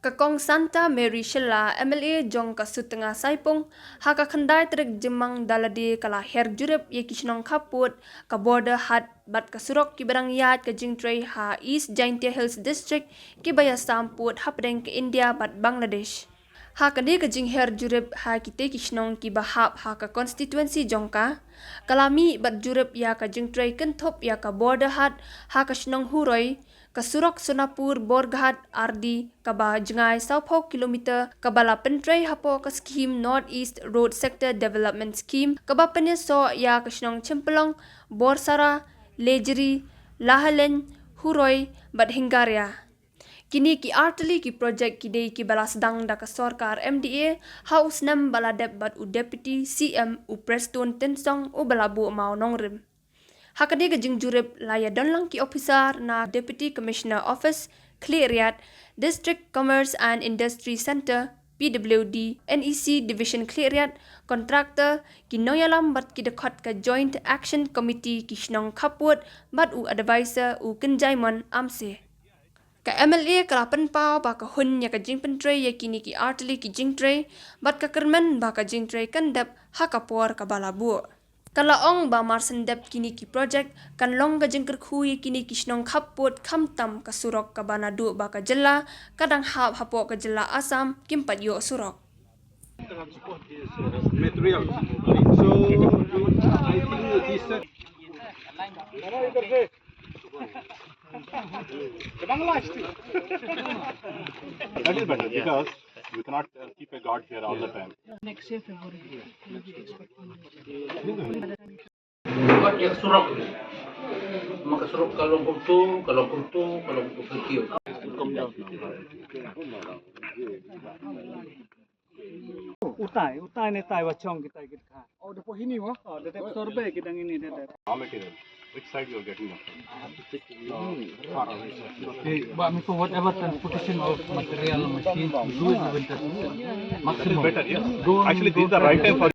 Kakong Santa Mary Shylla MLA jong kasutengah saipong haka khandai trek jemang daladi kala her jurip ye shnong khappud ka border hat bat kasurok ki barang yat ka jingtrei ha East Jaintia Hills District ki baya samput hapdeng ke India bat Bangladesh. Ha kadi ka jing her jurip ha kite ki shnong ki bahap ha ka constituency jongka kalami bat jurip ya ka jingtrei kenthop ya ka border hat ha ka shnong huroi kasurok Sonapur Borghat RD kaba jengai 10 kilometer kabala pentrei hapo ka scheme North East Road Sector Development Scheme kaba penyeso ya kasnong Chempelong Borsara Lejeri Lahalen Huroi bat Hingaria kini ki arteli ki project ki dei ki bala Sdang da ka sarkar MDA house nam bala dep bat u deputy CM u Preston Tensong u bala bu mau nongrim. Hakadi ke jing jurip laya donlang ki officer na Deputy Commissioner Office, Kleriat, District Commerce and Industry Center, PWD, NEC Division Kleriat, Contractor, ki noyalam bat ki dekat ke Joint Action Committee ki shnong khappud bat u advisor u kenjaimon amse. Ka MLA kalapan pau ba ka hun ya ka jing pentrei ya kini ki arteli ki jingtrei bat ka kermen ba ka jingtrei kendap hakapor ka balabu. Kalaong ba marsendep kini ki project kan long ga jengker khui kini ki shnong khappud khamtam ka surok ka banadu ba ka jella kadang hap hapo ka jella Assam kimpat yo surok. Material. So I think this that is better because we cannot keep a guard here all the time. Next year February. Buat yang surok ni, maka surok kalau kurtu kecil. Utai ni tai wachong kita kita. Oh, depo ini wah. Oh, depo sorbe kita ini depo. Raw material. Which side you are getting that? Far away. But for whatever transportation of material machine, do it with the Better, yes. Actually, this is the right time for